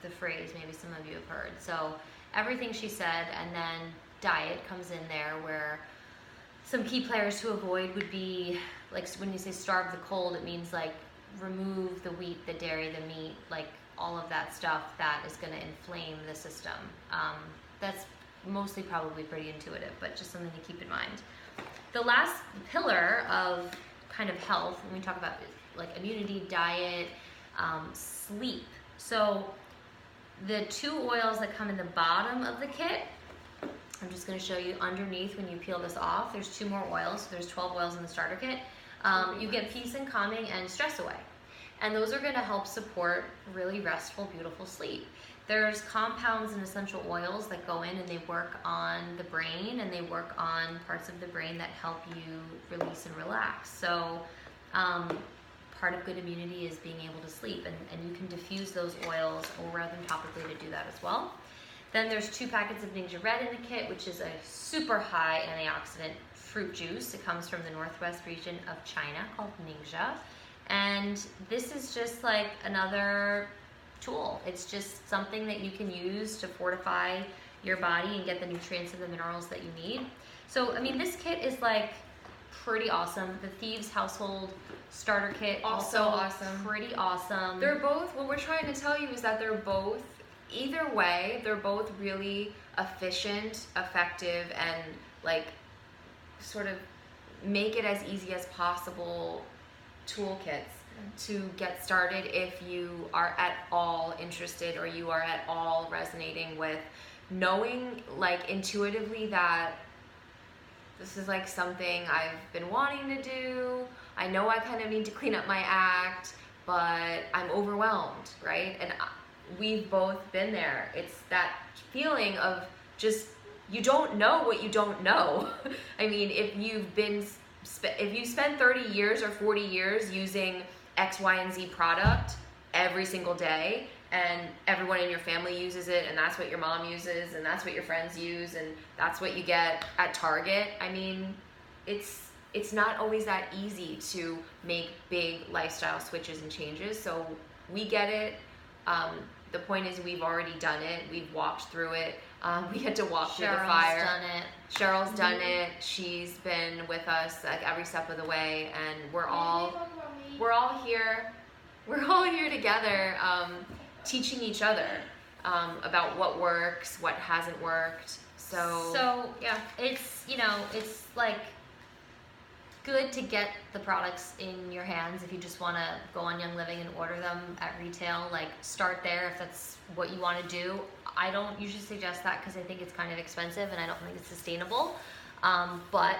the phrase, maybe some of you have heard. So everything she said, and then diet comes in there, where some key players to avoid would be, like, when you say starve the cold, it means like remove the wheat, the dairy, the meat, like all of that stuff that is going to inflame the system. That's mostly probably pretty intuitive, but just something to keep in mind. The last pillar of kind of health, when we talk about like immunity, diet, sleep. So the 2 oils that come in the bottom of the kit, I'm just going to show you underneath when you peel this off. There's 2 more oils. So there's 12 oils in the starter kit. You get peace and calming and stress away. And those are going to help support really restful, beautiful sleep. There's compounds and essential oils that go in and they work on the brain, and they work on parts of the brain that help you release and relax. So part of good immunity is being able to sleep, and you can diffuse those oils or rub them topically to do that as well. Then there's 2 packets of Ningxia Red in the kit, which is a super high antioxidant fruit juice. It comes from the northwest region of China called Ningxia. And this is just like another tool. It's just something that you can use to fortify your body and get the nutrients and the minerals that you need. So, I mean, this kit is like pretty awesome. The Thieves Household Starter Kit, also awesome. Pretty awesome. They're both, what we're trying to tell you is that they're both, either way, they're both really efficient, effective, and like sort of make it as easy as possible toolkits to get started if you are at all interested, or you are at all resonating with knowing like intuitively that this is like something I've been wanting to do. I know I kind of need to clean up my act, but I'm overwhelmed, right? And we've both been there. It's that feeling of just, you don't know what you don't know. I mean, if you spend 30 years or 40 years using X, Y, and Z product every single day, and everyone in your family uses it, and that's what your mom uses, and that's what your friends use, and that's what you get at Target, I mean, it's not always that easy to make big lifestyle switches and changes. So we get it. The point is, we've already done it. We've walked through it. We had to walk through the fire. Cheryl's done it. She's been with us like every step of the way, and we're all here. We're all here together, teaching each other about what works, what hasn't worked. So yeah, it's like good to get the products in your hands. If you just want to go on Young Living and order them at retail, like start there if that's what you want to do. I don't usually suggest that because I think it's kind of expensive and I don't think it's sustainable. But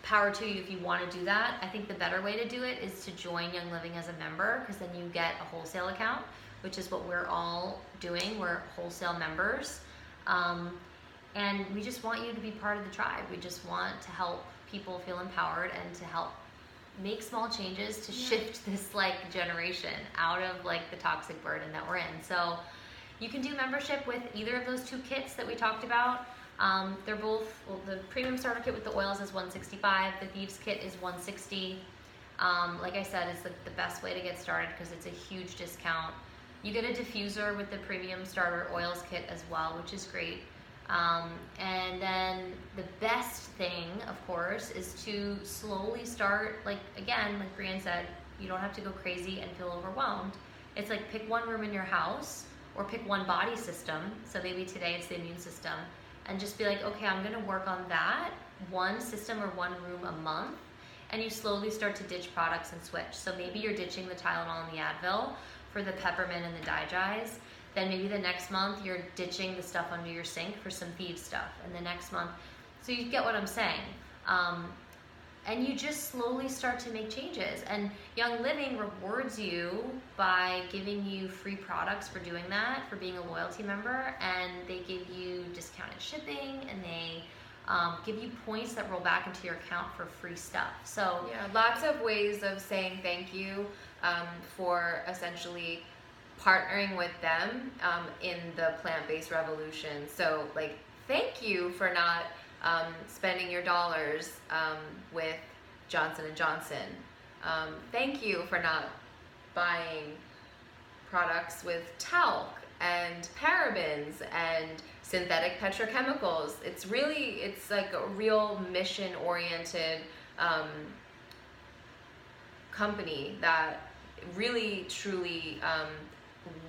power to you if you want to do that. I think the better way to do it is to join Young Living as a member, because then you get a wholesale account, which is what we're all doing. We're wholesale members. And we just want you to be part of the tribe. We just want to help people feel empowered and to help make small changes to shift this like generation out of like the toxic burden that we're in. So you can do membership with either of those 2 kits that we talked about. They're both, well, the premium starter kit with the oils is $165. The Thieves kit is $160. Like I said, it's the best way to get started because it's a huge discount. You get a diffuser with the premium starter oils kit as well, which is great. And then the best thing, of course, is to slowly start, like, again, like Brian said, you don't have to go crazy and feel overwhelmed. It's like pick one room in your house or pick one body system. So maybe today it's the immune system, and just be like, okay, I'm going to work on that one system or one room a month. And you slowly start to ditch products and switch. So maybe you're ditching the Tylenol and the Advil for the peppermint and the Digize. Then maybe the next month you're ditching the stuff under your sink for some Thieves stuff. And the next month, so you get what I'm saying. And you just slowly start to make changes. And Young Living rewards you by giving you free products for doing that, for being a loyalty member. And they give you discounted shipping, and they give you points that roll back into your account for free stuff. So yeah, lots of ways of saying thank you for essentially partnering with them in the plant-based revolution. So like, thank you for not spending your dollars with Johnson & Johnson. Thank you for not buying products with talc and parabens and synthetic petrochemicals. It's like a real mission-oriented company that really truly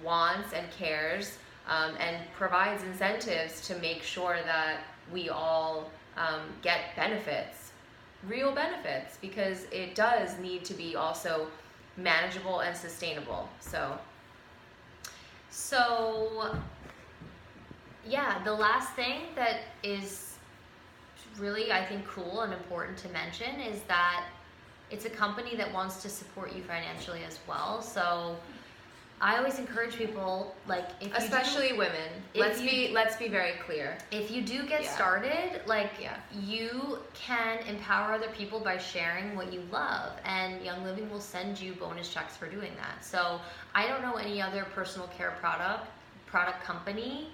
wants and cares and provides incentives to make sure that we all get benefits, real benefits, because it does need to be also manageable and sustainable. So yeah, the last thing that is really, I think, cool and important to mention is that it's a company that wants to support you financially as well. So I always encourage people, like, especially women. Let's be very clear. If you do get started, you can empower other people by sharing what you love, and Young Living will send you bonus checks for doing that. So I don't know any other personal care product company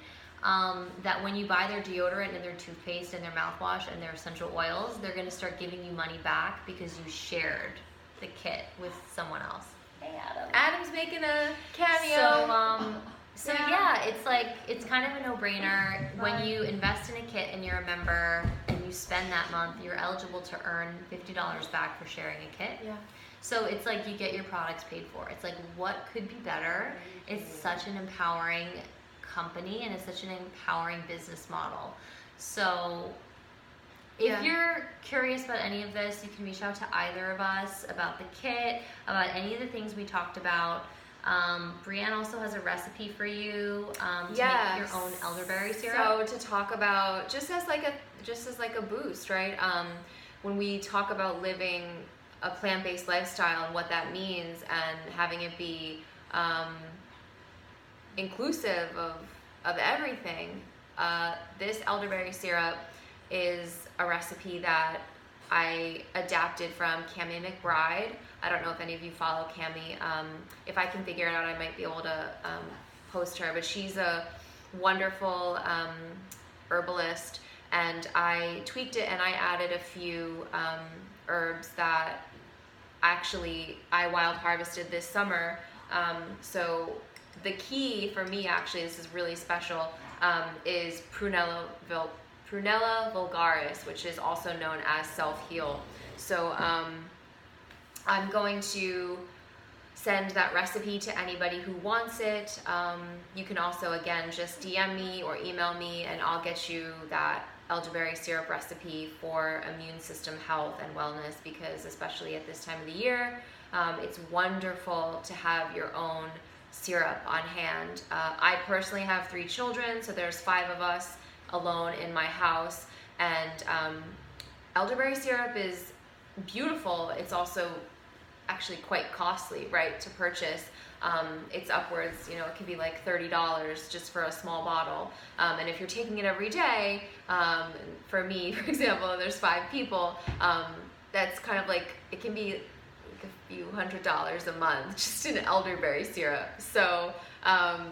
that when you buy their deodorant and their toothpaste and their mouthwash and their essential oils, they're going to start giving you money back because you shared the kit with someone else. Hey, Adam. Adam's making a cameo. So yeah, it's kind of a no-brainer. When you invest in a kit and you're a member and you spend that month, you're eligible to earn $50 back for sharing a kit. Yeah. So it's like you get your products paid for. It's like, what could be better? It's such an empowering company and it's such an empowering business model. So if you're curious about any of this, you can reach out to either of us about the kit, about any of the things we talked about. Brianne also has a recipe for you to make your own elderberry syrup. So to talk about just as like a boost, right? When we talk about living a plant-based lifestyle and what that means, and having it be inclusive of everything, this elderberry syrup is a recipe that I adapted from Cami McBride. I don't know if any of you follow Cami. If I can figure it out, I might be able to post her, but she's a wonderful herbalist, and I tweaked it and I added a few herbs that actually I wild harvested this summer. So the key for me, actually, this is really special, is Prunella vulgaris, which is also known as self-heal. So I'm going to send that recipe to anybody who wants it. You can also, again, just DM me or email me and I'll get you that elderberry syrup recipe for immune system health and wellness, because especially at this time of the year, it's wonderful to have your own syrup on hand. I personally have 3 children, so there's 5 of us alone in my house, and elderberry syrup is beautiful. It's also actually quite costly, right, to purchase. It's upwards, it could be like $30 just for a small bottle. And if you're taking it every day, for me, for example, there's 5 people, that's kind of like, it can be like a few $100s a month just in elderberry syrup. So I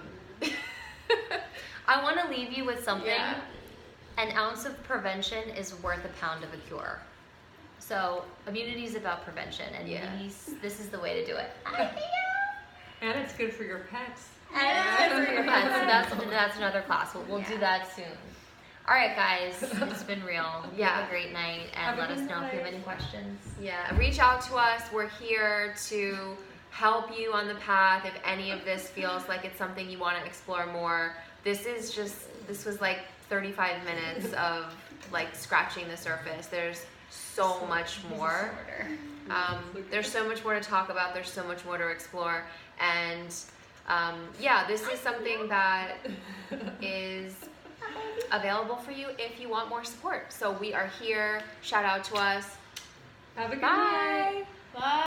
want to leave you with something. Yeah. An ounce of prevention is worth a pound of a cure. So immunity is about prevention, and this is the way to do it. And it's good for your pets. And it's good for your pets. So that's another class. We'll do that soon. All right, guys, it's been real. Have a great night, and let us know if you have any questions. Yeah, reach out to us. We're here to help you on the path. If any of this feels like it's something you want to explore more, this was like 35 minutes of like scratching the surface. There's so much more. There's so much more to talk about. There's so much more to explore. And this is something that is available for you if you want more support. So we are here. Shout out to us. Have a good night. Bye.